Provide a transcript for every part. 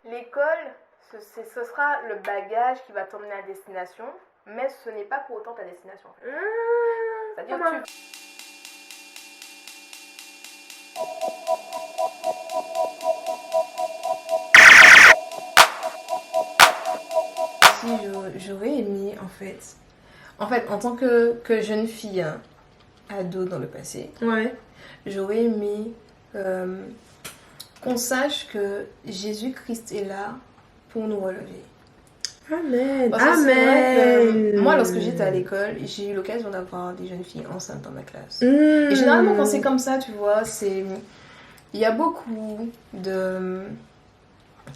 L'école, ce sera le bagage qui va t'emmener à destination, mais ce n'est pas pour autant ta destination. C'est-à-dire que si j'aurais aimé en fait, en tant que jeune fille, hein, ado dans le passé, Ouais. j'aurais aimé qu'on sache que Jésus-Christ est là pour nous relever. Amen. Parce que c'est vrai Amen. que moi, lorsque j'étais à l'école, j'ai eu l'occasion d'avoir des jeunes filles enceintes dans ma classe. Et généralement, quand c'est comme ça, tu vois, il y a beaucoup de...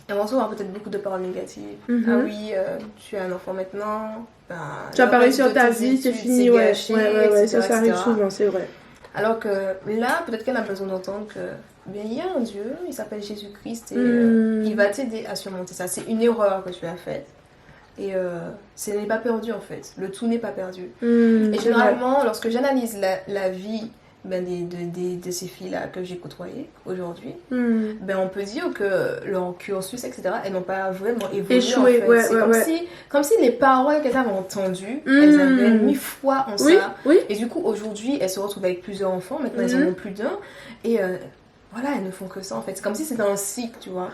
Et on reçoit peut-être beaucoup de paroles négatives. Ah oui, tu as un enfant maintenant. Ben, tu as pas réussi dans ta tes vie, c'est études, fini. c'est Ouais, gâché, ouais, etc., ça arrive etc. souvent, c'est vrai. Alors que là, peut-être qu'elle a besoin d'entendre que bien, il y a un Dieu, il s'appelle Jésus-Christ et il va t'aider à surmonter ça. C'est une erreur que tu as faite. Et ce n'est pas perdu en fait. Le tout n'est pas perdu. Et généralement, lorsque j'analyse la vie de ces filles-là que j'ai côtoyées aujourd'hui, ben on peut dire que leur cursus, etc., elles n'ont pas vraiment évolué. Échoué, en fait. C'est comme si les paroles qu'elles avaient entendues, elles avaient mis foi en ça. Oui. Et du coup, aujourd'hui, elles se retrouvent avec plusieurs enfants. Maintenant, elles en ont plus d'un. Et voilà, elles ne font que ça en fait. C'est comme si c'était un cycle, tu vois.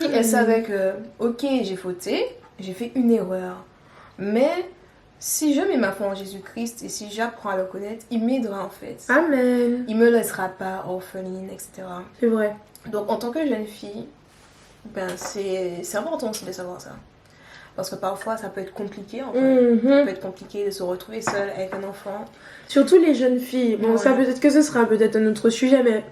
Et elles savaient que, ok, j'ai fauté, j'ai fait une erreur. Mais si je mets ma foi en Jésus-Christ et si j'apprends à le connaître, il m'aidera en fait. Amen. Il me laissera pas orpheline, etc. C'est vrai. Donc en tant que jeune fille, ben c'est important aussi de savoir ça. Parce que parfois ça peut être compliqué en fait. Ça peut être compliqué de se retrouver seule avec un enfant. Surtout les jeunes filles. Bon, ça peut-être que ce sera peut-être un autre sujet, mais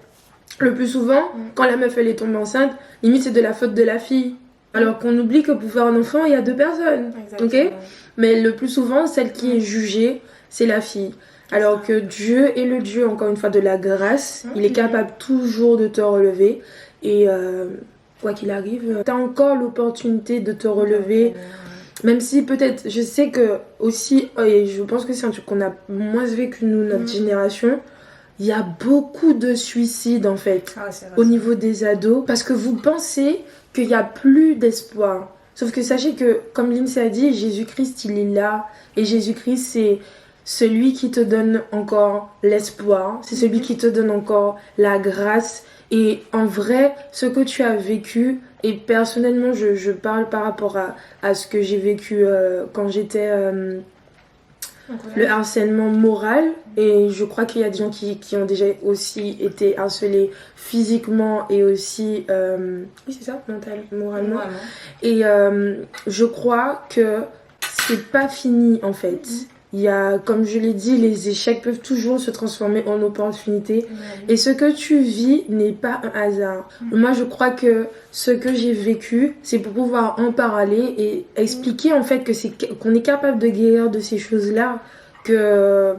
le plus souvent, quand la meuf elle est tombée enceinte, limite c'est de la faute de la fille. Alors qu'on oublie que pour faire un enfant, il y a deux personnes. Exactement. Ok ? Mais le plus souvent, celle qui est jugée, c'est la fille. Alors que Dieu est le Dieu, encore une fois, de la grâce. Il est capable toujours de te relever. Et quoi qu'il arrive, tu as encore l'opportunité de te relever. Même si peut-être, je sais que aussi, et je pense que c'est un truc qu'on a moins vécu nous, notre génération, il y a beaucoup de suicides en fait, au niveau des ados. Parce que vous pensez qu'il n'y a plus d'espoir. Sauf que sachez que, comme Lindsay a dit, Jésus-Christ, il est là. Et Jésus-Christ, c'est celui qui te donne encore l'espoir. C'est celui qui te donne encore la grâce. Et en vrai, ce que tu as vécu, et personnellement, je parle par rapport à ce que j'ai vécu quand j'étais... le harcèlement moral, et je crois qu'il y a des gens qui ont déjà aussi été harcelés physiquement et aussi oui c'est ça, moralement. Et je crois que c'est pas fini en fait. Il y a, comme je l'ai dit, les échecs peuvent toujours se transformer en opportunités. Et ce que tu vis n'est pas un hasard. Moi, je crois que ce que j'ai vécu, c'est pour pouvoir en parler et expliquer en fait que qu'on est capable de guérir de ces choses-là. Que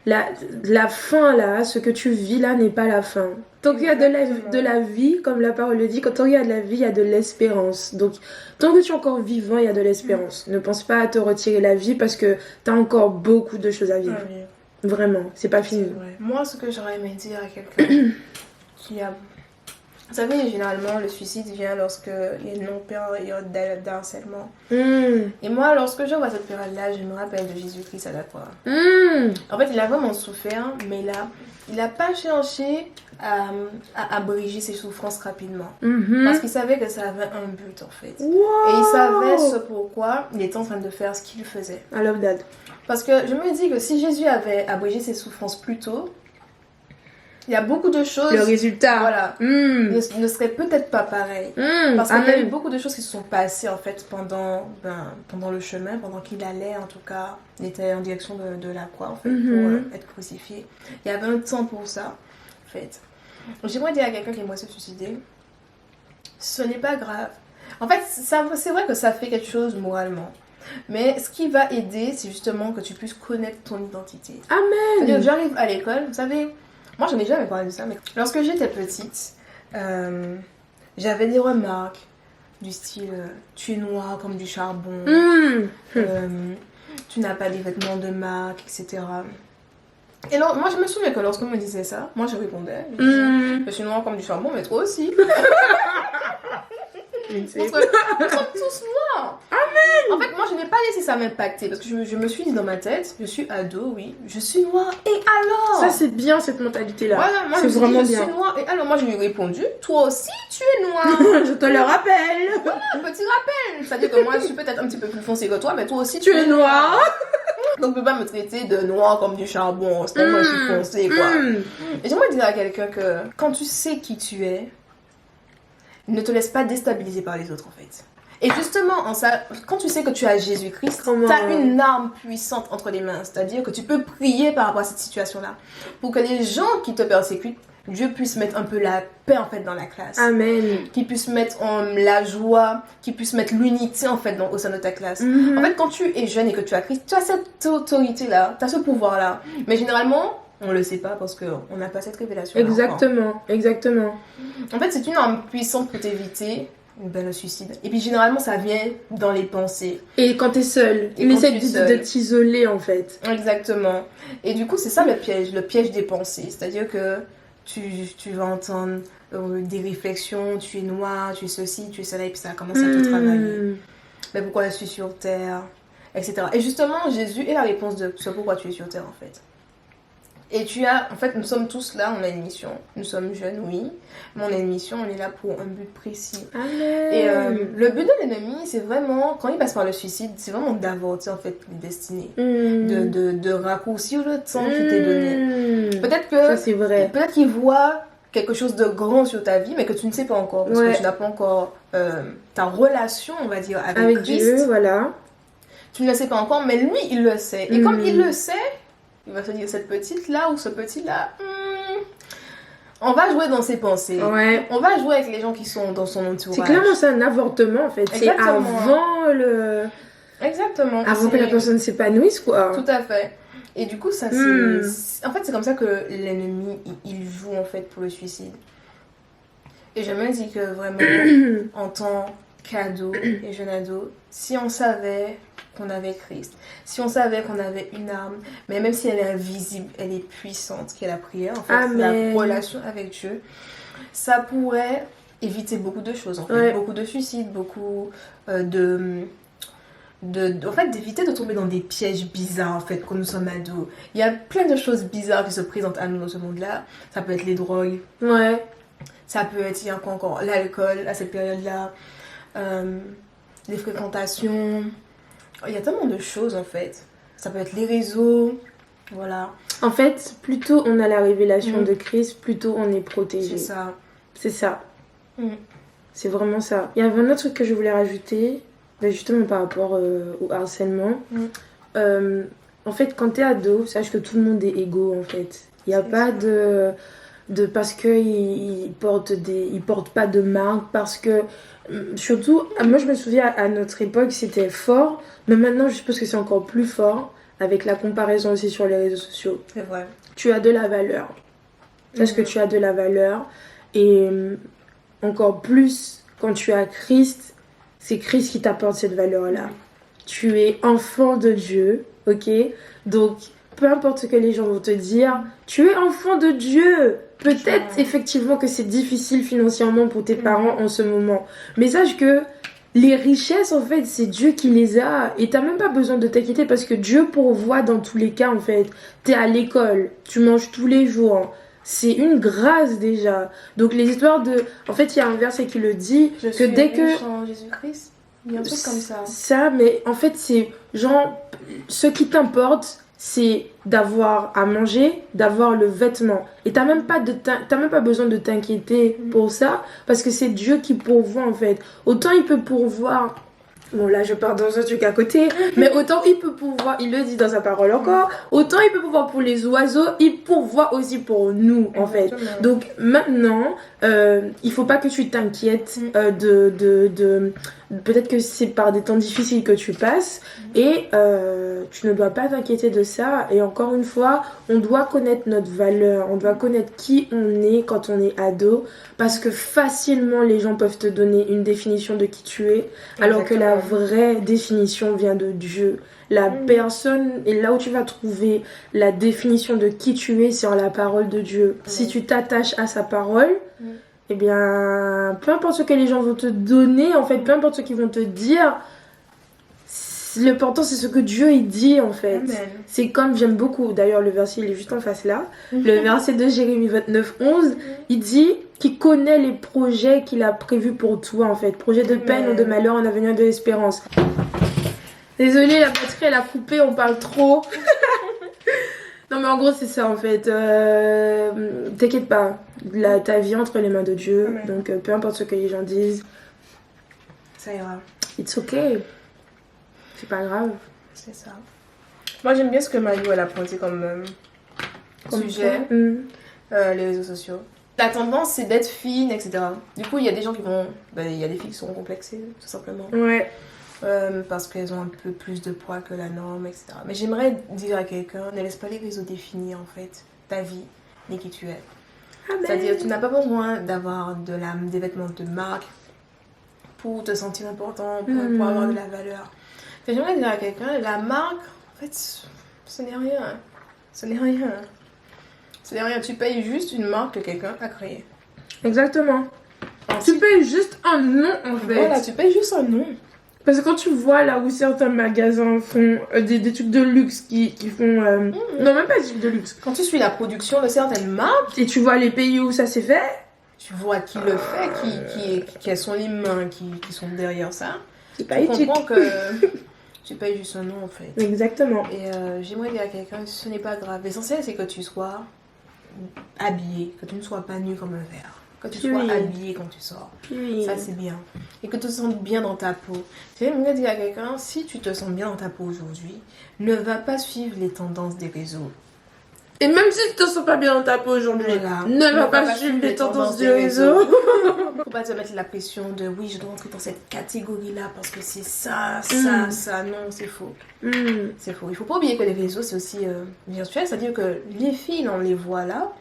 la fin là, ce que tu vis là n'est pas la fin. Tant qu'il y a de la vie, comme la parole le dit, quand il y a de la vie, il y a de l'espérance. Donc, tant que tu es encore vivant, il y a de l'espérance. Ne pense pas à te retirer la vie parce que tu as encore beaucoup de choses à vivre. Vraiment, c'est pas fini. Moi, ce que j'aurais aimé dire à quelqu'un qui a... Vous savez, généralement, le suicide vient lorsqu'il y a une longue période d'harcèlement. Et moi, lorsque je vois cette période-là, je me rappelle de Jésus-Christ à la croix. En fait, il a vraiment souffert, mais il n'a pas cherché à abréger ses souffrances rapidement. Parce qu'il savait que ça avait un but, en fait. Wow. Et il savait ce pourquoi il était en train de faire ce qu'il faisait. I love that. Parce que je me dis que si Jésus avait abrégé ses souffrances plus tôt, il y a beaucoup de choses... Le résultat. Voilà. Ne serait peut-être pas pareil. Parce qu'il y a eu beaucoup de choses qui se sont passées, en fait, pendant le chemin, pendant qu'il allait, en tout cas, il était en direction de la croix, en fait, pour être crucifié. Il y avait un temps pour ça, en fait. J'aimerais dire à quelqu'un qui aimerait se suicider, ce n'est pas grave. En fait, c'est vrai que ça fait quelque chose moralement. Mais ce qui va aider, c'est justement que tu puisses connaître ton identité. Amen. C'est-à-dire que j'arrive à l'école, vous savez... Moi, j'en ai jamais parlé de ça, mais lorsque j'étais petite, j'avais des remarques du style tu es noire comme du charbon, tu n'as pas des vêtements de marque, etc. Et alors, moi, je me souviens que lorsqu'on me disait ça, moi, je répondais, je suis noire comme du charbon, mais toi aussi. Nous sommes tous noirs. Amen. En fait, moi, je n'ai pas laissé ça m'impacter parce que je me suis dit dans ma tête, je suis ado, oui, je suis noire. Et alors? Ça, c'est bien cette mentalité-là. Voilà, moi, c'est vraiment bien. Je suis noire. Et alors, moi, je lui ai répondu, toi aussi, tu es noire. Je te le rappelle. Voilà, petit rappel. C'est-à-dire que moi, je suis peut-être un petit peu plus foncée que toi, mais toi aussi, tu es noire. Donc, tu peux pas me traiter de noir comme du charbon. C'est moi, je suis foncée, quoi. Et j'aimerais dire à quelqu'un que quand tu sais qui tu es, ne te laisse pas déstabiliser par les autres, en fait. Et justement, quand tu sais que tu as Jésus-Christ, tu as une arme puissante entre les mains. C'est-à-dire que tu peux prier par rapport à cette situation-là. Pour que les gens qui te persécutent, Dieu puisse mettre un peu la paix, en fait, dans la classe. Amen. Qu'il puisse mettre la joie, qu'il puisse mettre l'unité, en fait, au sein de ta classe. En fait, quand tu es jeune et que tu as Christ, tu as cette autorité-là, tu as ce pouvoir-là. Mais généralement, on le sait pas parce qu'on n'a pas cette révélation. Exactement. En fait, c'est une arme puissante pour t'éviter le suicide. Et puis généralement, ça vient dans les pensées. Et quand t'es seule. Il essaie de t'isoler, en fait. Exactement. Et du coup, c'est ça le piège des pensées. C'est-à-dire que tu vas entendre des réflexions, tu es noir, tu es ceci, tu es cela, et puis ça commence à te travailler. Mais pourquoi je suis sur terre, etc. Et justement, Jésus est la réponse de ce pourquoi tu es sur terre, en fait. Et en fait, nous sommes tous là, on a une mission. Nous sommes jeunes, oui, mais on a une mission, on est là pour un but précis. Amen. Et le but de l'ennemi, c'est vraiment, quand il passe par le suicide, c'est vraiment d'avorter, en fait, les destinées. De raccourcir le temps qui t'est donné. Peut-être que... Ça, c'est vrai. Peut-être qu'il voit quelque chose de grand sur ta vie, mais que tu ne sais pas encore. Parce que tu n'as pas encore ta relation, on va dire, avec Christ. Dieu, voilà. Tu ne le sais pas encore, mais lui, il le sait. Et comme il le sait... Il va se dire, cette petite-là ou ce petit-là, on va jouer dans ses pensées. Ouais. On va jouer avec les gens qui sont dans son entourage. C'est clairement ça, un avortement, en fait. Exactement. C'est avant le... Exactement. Avant que la personne s'épanouisse, quoi. Tout à fait. Et du coup, ça, c'est... En fait, c'est comme ça que l'ennemi, il joue, en fait, pour le suicide. Et j'aimerais dire que, vraiment, en tant qu'ado et jeune ado, si on savait qu'on avait Christ, si on savait qu'on avait une arme, mais même si elle est invisible, elle est puissante, qui est la prière, en fait, Amen. La relation avec Dieu, ça pourrait éviter beaucoup de choses, en fait, beaucoup de suicides, beaucoup en fait, d'éviter de tomber dans des pièges bizarres, en fait, quand nous sommes ados. Il y a plein de choses bizarres qui se présentent à nous dans ce monde-là. Ça peut être les drogues. Ouais. Ça peut être, il y a encore l'alcool à cette période-là. Les fréquentations. Il y a tellement de choses, en fait. Ça peut être les réseaux. Voilà. En fait, plus tôt on a la révélation de Christ, plus tôt on est protégé. C'est ça. C'est ça. C'est vraiment ça. Il y avait un autre truc que je voulais rajouter, justement par rapport au harcèlement. En fait, quand t'es ado, sache que tout le monde est égaux, en fait. Il n'y a pas de parce qu'ils portent pas de marque, parce que surtout, moi je me souviens à notre époque c'était fort, mais maintenant je suppose que c'est encore plus fort avec la comparaison aussi sur les réseaux sociaux. C'est vrai. Tu as de la valeur. Sache que tu as de la valeur, et encore plus quand tu as Christ, c'est Christ qui t'apporte cette valeur-là. Tu es enfant de Dieu, ok? Donc, peu importe ce que les gens vont te dire, tu es enfant de Dieu. Peut-être effectivement que c'est difficile financièrement pour tes parents en ce moment. Mais sache que les richesses, en fait, c'est Dieu qui les a. Et t'as même pas besoin de t'inquiéter parce que Dieu pourvoit dans tous les cas, en fait. T'es à l'école, tu manges tous les jours. C'est une grâce déjà. Donc les histoires de... En fait, il y a un verset qui le dit. Que dès que... en Jésus-Christ. Il y a un truc comme ça. Ça, mais en fait, c'est genre... Ce qui t'importe, c'est d'avoir à manger, d'avoir le vêtement. Et t'as même pas besoin de t'inquiéter pour ça, parce que c'est Dieu qui pourvoit, en fait. Autant il peut pourvoir... Bon, là, je pars dans un truc à côté, mais autant il peut pourvoir, il le dit dans sa parole encore, autant il peut pourvoir pour les oiseaux, il pourvoit aussi pour nous, en fait. Donc, maintenant, il faut pas que tu t'inquiètes peut-être que c'est par des temps difficiles que tu passes, et tu ne dois pas t'inquiéter de ça. Et encore une fois, on doit connaître notre valeur, on doit connaître qui on est quand on est ado, parce que facilement les gens peuvent te donner une définition de qui tu es, alors que la vraie définition vient de Dieu. La personne, et là où tu vas trouver la définition de qui tu es, c'est en la parole de Dieu. Si tu t'attaches à sa parole, eh bien, peu importe ce que les gens vont te donner, en fait, peu importe ce qu'ils vont te dire, l'important c'est ce que Dieu il dit en fait. Amen. C'est comme, j'aime beaucoup, d'ailleurs le verset il est juste en face là, le verset de Jérémie 29:11, il dit qu'il connaît les projets qu'il a prévus pour toi en fait, projets de peine ou de malheur, en avenir de l'espérance. Désolée, la batterie elle a coupé, on parle trop. Non mais en gros c'est ça en fait, t'inquiète pas, ta vie entre les mains de Dieu, Amen. donc peu importe ce que les gens disent, Ça ira. it's okay, c'est pas grave. C'est ça. Moi, j'aime bien ce que Mario elle a pointé comme sujet, les réseaux sociaux. La tendance, c'est d'être fine, etc. Du coup, il y a des gens qui vont... il y a des filles qui sont complexées, tout simplement. Ouais. Parce qu'elles ont un peu plus de poids que la norme, etc. Mais j'aimerais dire à quelqu'un, ne laisse pas les réseaux définir, en fait, ta vie, ni qui tu es. Amen. C'est-à-dire, tu n'as pas besoin d'avoir des vêtements de marque pour te sentir important, pour avoir de la valeur. J'aimerais dire à quelqu'un, la marque, en fait, ce n'est rien. Ce n'est rien. Ce n'est rien. Tu payes juste une marque que quelqu'un a créée. Exactement. Ensuite, Tu payes juste un nom en fait. voilà, tu payes juste un nom. Parce que quand tu vois là où certains magasins font des trucs de luxe qui font... Non, même pas des trucs de luxe. Quand tu suis la production de certaines marques, Et tu vois les pays où ça s'est fait. tu vois qui le fait, qui sont les mains qui sont derrière ça. C'est pas Tu éthique. comprends que tu payes juste un nom en fait. Exactement. Et j'aimerais dire à quelqu'un, ce n'est pas grave. L'essentiel c'est que tu sois habillé, que tu ne sois pas nu comme un verre. Que tu sois habillé quand tu sors. Puis... Ça c'est bien. Et que tu te sentes bien dans ta peau. J'aimerais dire à quelqu'un, si tu te sens bien dans ta peau aujourd'hui, ne va pas suivre les tendances des réseaux. Et même si tu te sens pas bien dans ta peau aujourd'hui, Voilà. ne va pas suivre les tendances du réseau. Faut pas te mettre la pression de oui, je dois entrer dans cette catégorie-là parce que c'est ça. Non, c'est faux. C'est faux. Il faut pas oublier que les réseaux, c'est aussi virtuel. C'est-à-dire que les filles, on les voit là.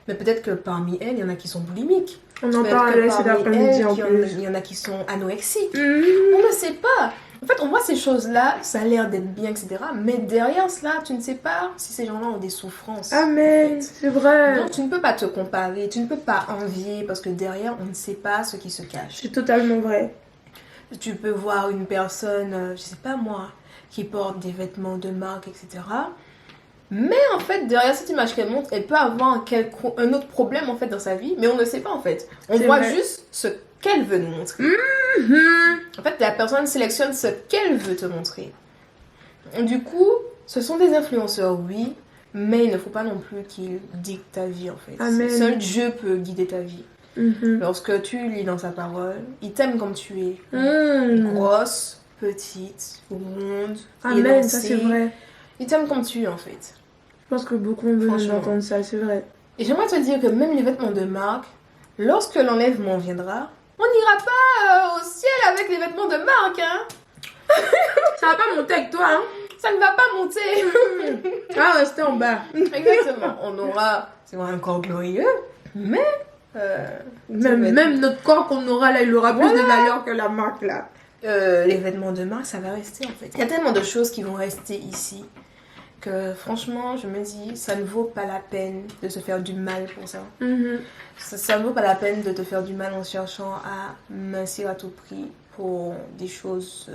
Mais peut-être que parmi elles, il y en a qui sont boulimiques. On en parlait cet après-midi en plus. Il y en a qui sont anorexiques. On ne sait pas. En fait, on voit ces choses-là, ça a l'air d'être bien, etc. Mais derrière cela, tu ne sais pas si ces gens-là ont des souffrances. Amen, c'est vrai. Donc, tu ne peux pas te comparer, tu ne peux pas envier parce que derrière, on ne sait pas ce qui se cache. C'est totalement vrai. Tu peux voir une personne, je sais pas moi, qui porte des vêtements de marque, etc. Mais en fait, derrière cette image qu'elle montre, elle peut avoir un autre problème en fait dans sa vie, mais on ne sait pas en fait. On voit juste ce qu'elle veut nous montrer. En fait, la personne sélectionne ce qu'elle veut te montrer. Du coup, ce sont des influenceurs, oui, mais il ne faut pas non plus qu'ils dictent ta vie en fait. Amen. Seul Dieu peut guider ta vie. Lorsque tu lis dans sa parole, il t'aime comme tu es. Grosse, petite, ronde, Amen, élancée. ça c'est vrai. Il t'aime comme tu es en fait. Je pense que beaucoup ont besoin d'entendre ça, c'est vrai. Et j'aimerais te dire que même les vêtements de marque, lorsque l'enlèvement viendra, on n'ira pas au ciel avec les vêtements de marque, hein. Ça va pas monter avec toi, hein. Ça ne va pas monter. Ah, rester en bas. Exactement. On aura, c'est vrai, un corps glorieux, mais... même notre corps qu'on aura là, il aura plus de valeur que la marque là. Les vêtements de marque, ça va rester en fait. Il y a tellement de choses qui vont rester ici que franchement, je me dis, ça ne vaut pas la peine de se faire du mal pour ça. Ça ne vaut pas la peine de te faire du mal en cherchant à mincir à tout prix pour des choses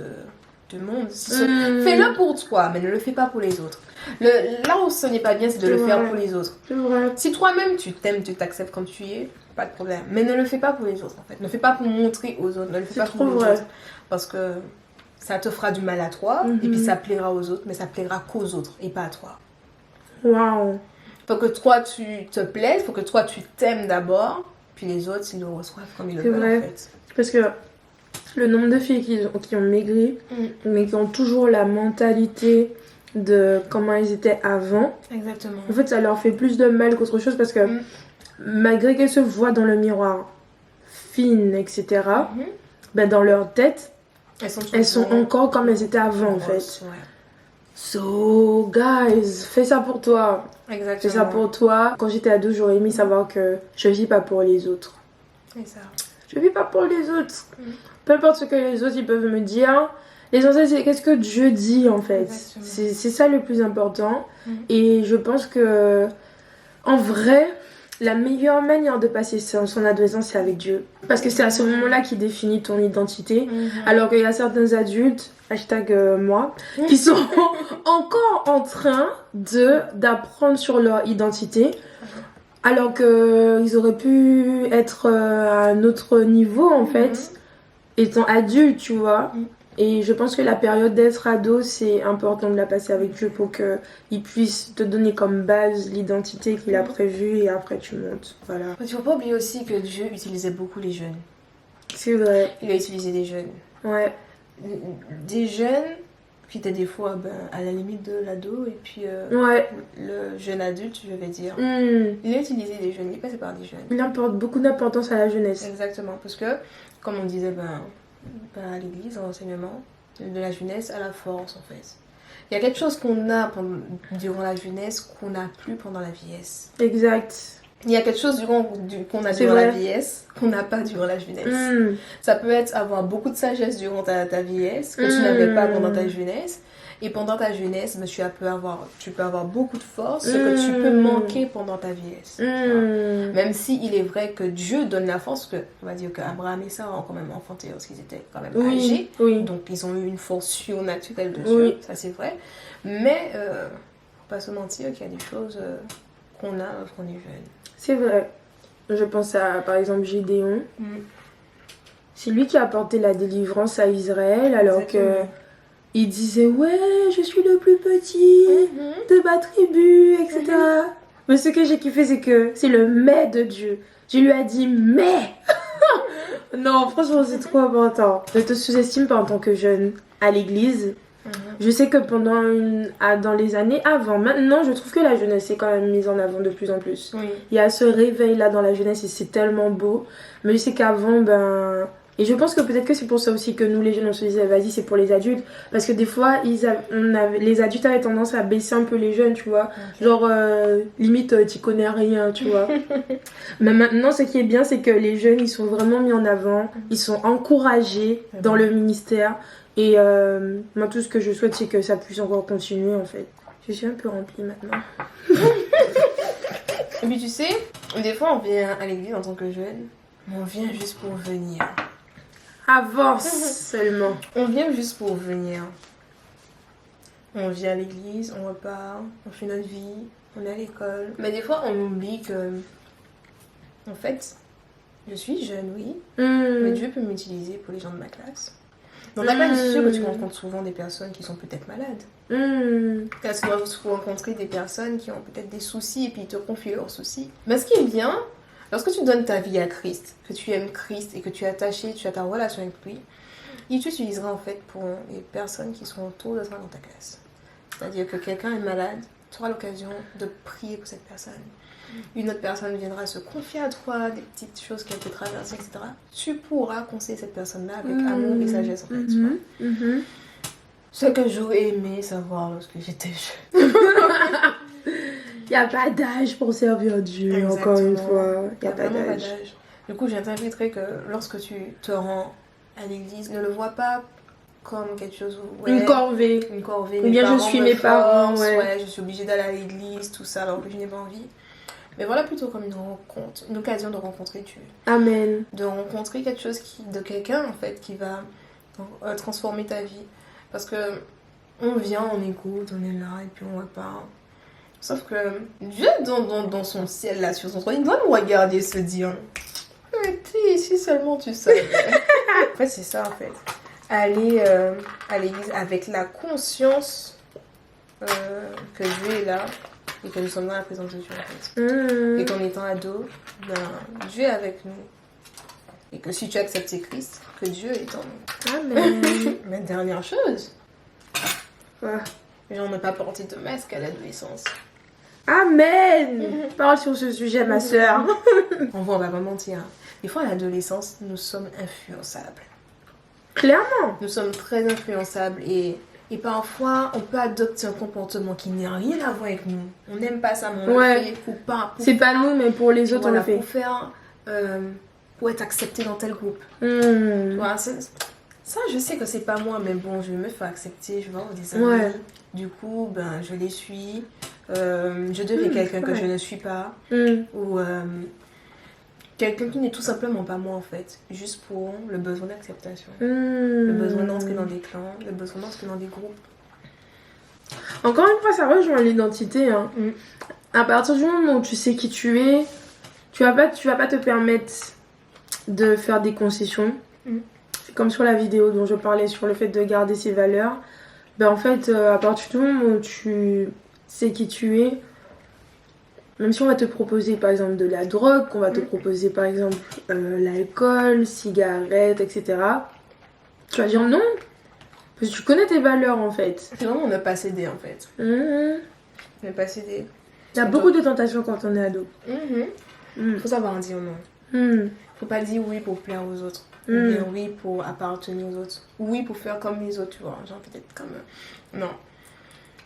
du monde. Fais-le pour toi, mais ne le fais pas pour les autres. Là où ce n'est pas bien, c'est de le faire pour les autres. C'est vrai. Si toi-même tu t'aimes, tu t'acceptes comme tu es, pas de problème. Mais ne le fais pas pour les autres en fait. Ne le fais pas pour montrer aux autres. Ne le fais pas pour les autres. Parce que ça te fera du mal à toi et puis ça plaira aux autres, mais ça plaira qu'aux autres et pas à toi. Waouh. Faut que toi tu te plaises, faut que toi tu t'aimes d'abord, puis les autres ils le reçoivent comme ils le veulent en fait. Parce que le nombre de filles qui ont maigri, mais qui ont toujours la mentalité de comment ils étaient avant. Exactement. En fait, ça leur fait plus de mal qu'autre chose parce que malgré qu'elles se voient dans le miroir fines, etc., ben dans leur tête, elles sont encore comme elles étaient avant en fait. Ouais. So, guys, fais ça pour toi. Exactement. Fais ça pour toi. Quand j'étais ado, j'aurais aimé savoir que je vis pas pour les autres. C'est ça. Je vis pas pour les autres. Peu importe ce que les autres ils peuvent me dire. L'essentiel, c'est qu'est-ce que Dieu dit en fait. C'est ça le plus important. Et je pense que, en vrai, la meilleure manière de passer son adolescence, c'est avec Dieu. Parce que c'est à ce moment-là qu'il définit ton identité. Alors qu'il y a certains adultes, hashtag moi, qui sont encore en train d'apprendre sur leur identité. Alors qu'ils auraient pu être à un autre niveau, en fait, étant adultes, tu vois. Et je pense que la période d'être ado, c'est important de la passer avec Dieu pour qu'il puisse te donner comme base l'identité qu'il a prévue et après tu montes. Voilà. Il ne faut pas oublier aussi que Dieu utilisait beaucoup les jeunes. C'est vrai. Il a utilisé des jeunes. Ouais. Des jeunes qui étaient des fois à la limite de l'ado et puis le jeune adulte, je vais dire. Il a utilisé des jeunes, il est passé par des jeunes. Il apporte beaucoup d'importance à la jeunesse. Exactement, parce que, comme on disait, à l'église, en enseignement, de la jeunesse à la force en fait. Il y a quelque chose qu'on a durant la jeunesse qu'on n'a plus pendant la vieillesse. Exact. Il y a quelque chose qu'on a durant la vieillesse qu'on n'a pas durant la jeunesse. Ça peut être avoir beaucoup de sagesse durant ta vieillesse que tu n'avais pas pendant ta jeunesse. Et pendant ta jeunesse, tu peux avoir beaucoup de force, ce que tu peux manquer pendant ta vieillesse. Même si il est vrai que Dieu donne la force, que on va dire qu'Abraham et Sarah ont quand même enfanté lorsqu'ils étaient quand même âgés. Donc ils ont eu une force surnaturelle de Dieu, ça c'est vrai. Mais faut pas se mentir qu'il y a des choses qu'on a lorsqu'on est jeune. C'est vrai. Je pense à par exemple Gédéon. C'est lui qui a apporté la délivrance à Israël alors que il disait ouais je suis le plus petit de ma tribu, etc. Mais ce que j'ai kiffé c'est que c'est le mais de Dieu. Je lui ai dit mais. Non franchement c'est trop important. Ne te sous-estime pas en tant que jeune à l'église. Je sais que dans les années avant, maintenant je trouve que la jeunesse est quand même mise en avant de plus en plus. Il y a ce réveil là dans la jeunesse et c'est tellement beau. Mais je sais qu'avant et je pense que peut-être que c'est pour ça aussi que nous les jeunes on se disait vas-y c'est pour les adultes parce que des fois les adultes avaient tendance à baisser un peu les jeunes tu vois genre limite t'y connais rien tu vois. Mais maintenant ce qui est bien c'est que les jeunes ils sont vraiment mis en avant, ils sont encouragés dans le ministère et moi tout ce que je souhaite c'est que ça puisse encore continuer en fait. Je suis un peu remplie maintenant. Et puis tu sais des fois on vient à l'église en tant que jeune mais on vient juste pour venir. Avance seulement. On vient juste pour venir. On vient à l'église, on repart, on fait notre vie, on est à l'école. Mais des fois, on oublie que, en fait, je suis jeune, oui, mais Dieu peut m'utiliser pour les gens de ma classe. Dans ta classe, c'est sûr que tu rencontres souvent des personnes qui sont peut-être malades. Quand tu dois rencontrer des personnes qui ont peut-être des soucis et puis ils te confient leurs soucis. Mais ce qui est bien, lorsque tu donnes ta vie à Christ, que tu aimes Christ et que tu es attaché, tu as ta relation avec lui, il t'utilisera en fait pour les personnes qui sont autour de toi dans ta classe. C'est-à-dire que quelqu'un est malade, tu auras l'occasion de prier pour cette personne. Une autre personne viendra se confier à toi, des petites choses qu'elle peut traverser, etc. Tu pourras conseiller cette personne-là avec amour et sagesse en fait. Tu vois. Ce que j'aurais aimé savoir lorsque j'étais jeune. Il n'y a pas d'âge pour servir Dieu, exactement. Encore une fois. Il n'y a pas d'âge. Du coup, j'inviterais que lorsque tu te rends à l'église, ne le vois pas comme quelque chose où... une corvée. Ou bien je suis mes parents. Je suis obligée d'aller à l'église, tout ça, alors que je n'ai pas envie. Mais voilà plutôt comme une rencontre, une occasion de rencontrer Dieu. Amen. De rencontrer quelque chose de quelqu'un, en fait, qui va transformer ta vie. Parce que on vient, on écoute, on est là, et puis on repart. Sauf que Dieu, dans son ciel, là, sur son trône, il doit nous regarder et se dire si seulement tu savais. En fait, c'est ça, en fait. Aller à l'église avec la conscience que Dieu est là et que nous sommes dans la présence de Dieu, en fait. Et qu'en étant ado, Dieu est avec nous. Et que si tu as accepté Christ, que Dieu est en nous. Amen. Mais dernière chose, les gens n'ont pas porté de masque à l'adolescence. Amen. Parle sur ce sujet, ma soeur. On va pas mentir. Des fois, à l'adolescence, nous sommes influençables. Clairement. Nous sommes très influençables et parfois, on peut adopter un comportement qui n'a rien à voir avec nous. On n'aime pas ça, mais on le fait pour pas... C'est pas nous, mais pour les autres, on le fait. Pour faire... pour être accepté dans tel groupe. Voilà, ça, je sais que c'est pas moi, mais bon, je vais me faire accepter, je vais avoir des amis. Du coup, je les suis. Je deviens quelqu'un que je ne suis pas. Ou quelqu'un qui n'est tout simplement pas moi en fait. Juste pour le besoin d'acceptation. Le besoin d'entrer dans des clans. Le besoin d'entrer dans des groupes. Encore une fois, ça rejoint l'identité. Hein. À partir du moment où tu sais qui tu es, tu vas pas te permettre de faire des concessions. Comme sur la vidéo dont je parlais sur le fait de garder ses valeurs. Ben en fait, à partir du moment où tu sais qui tu es, même si on va te proposer par exemple de la drogue, qu'on va te proposer par exemple l'alcool, cigarettes, etc. Tu vas dire non. Parce que tu connais tes valeurs en fait. C'est vraiment ne pas céder en fait. Ne pas céder. Il y a beaucoup de tentations quand on est ado. Faut savoir dire non. Faut pas dire oui pour plaire aux autres. Ou bien oui pour appartenir aux autres. Oui pour faire comme les autres, tu vois. Genre peut-être comme... Non.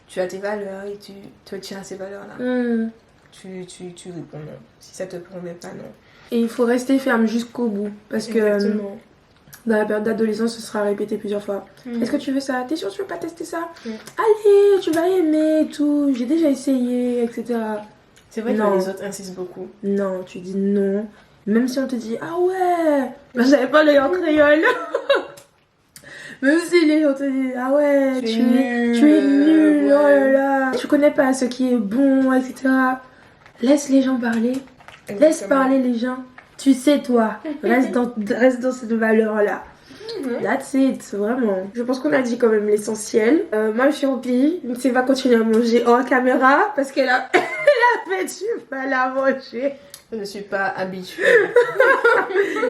Tu as tes valeurs et tu te tiens à ces valeurs-là. Tu réponds non. Si ça te promet pas, non. Et il faut rester ferme jusqu'au bout. Parce que dans la période d'adolescence, ce sera répété plusieurs fois. Est-ce que tu veux ça? T'es sûr que tu veux pas tester ça? Allez, tu vas aimer et tout. J'ai déjà essayé, etc. C'est vrai que les autres insistent beaucoup. Non, tu dis non. Même si on te dit ah ouais, ben, j'avais pas l'œil en créole. Même si les gens te disent ah ouais, tu es nul, oh là là, tu connais pas ce qui est bon, etc. Laisse les gens parler. Exactement. Laisse parler les gens. Tu sais toi, reste dans cette valeur-là. That's it, vraiment. Je pense qu'on a dit quand même l'essentiel. Moi, je suis remplie. Lindsay va continuer à manger hors caméra parce qu'elle a fait du mal à manger. Je ne suis pas habituée.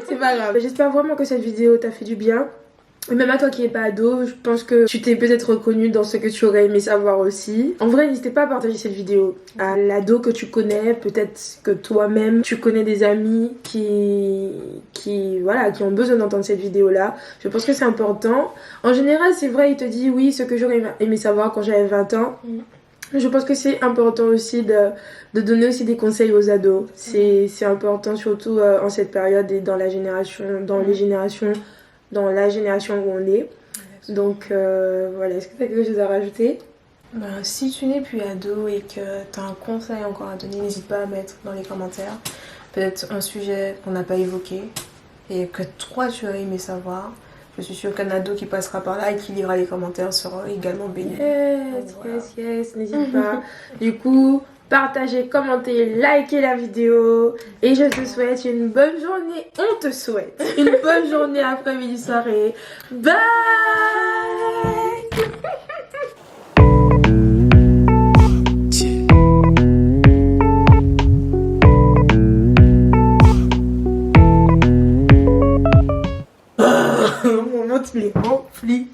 C'est pas grave. J'espère vraiment que cette vidéo t'a fait du bien. Et même à toi qui n'es pas ado, je pense que tu t'es peut-être reconnue dans ce que tu aurais aimé savoir aussi. En vrai, n'hésitez pas à partager cette vidéo à l'ado que tu connais. Peut-être que toi-même, tu connais des amis qui ont besoin d'entendre cette vidéo-là. Je pense que c'est important. En général, c'est vrai, il te dit oui, ce que j'aurais aimé savoir quand j'avais 20 ans. Je pense que c'est important aussi de donner aussi des conseils aux ados. C'est important surtout en cette période et dans la génération où on est. Donc voilà, est-ce que tu as quelque chose à rajouter? Si tu n'es plus ado et que tu as un conseil encore à donner, n'hésite pas à mettre dans les commentaires. Peut-être un sujet qu'on n'a pas évoqué et que toi tu aurais aimé savoir. Je suis sûre qu'un ado qui passera par là et qui lira les commentaires sera également béni. Yes, n'hésite pas. Du coup, partagez, commentez, likez la vidéo. Et je te souhaite une bonne journée. On te souhaite une bonne journée, après-midi, soirée. Bye. Mon ventre, il est rempli.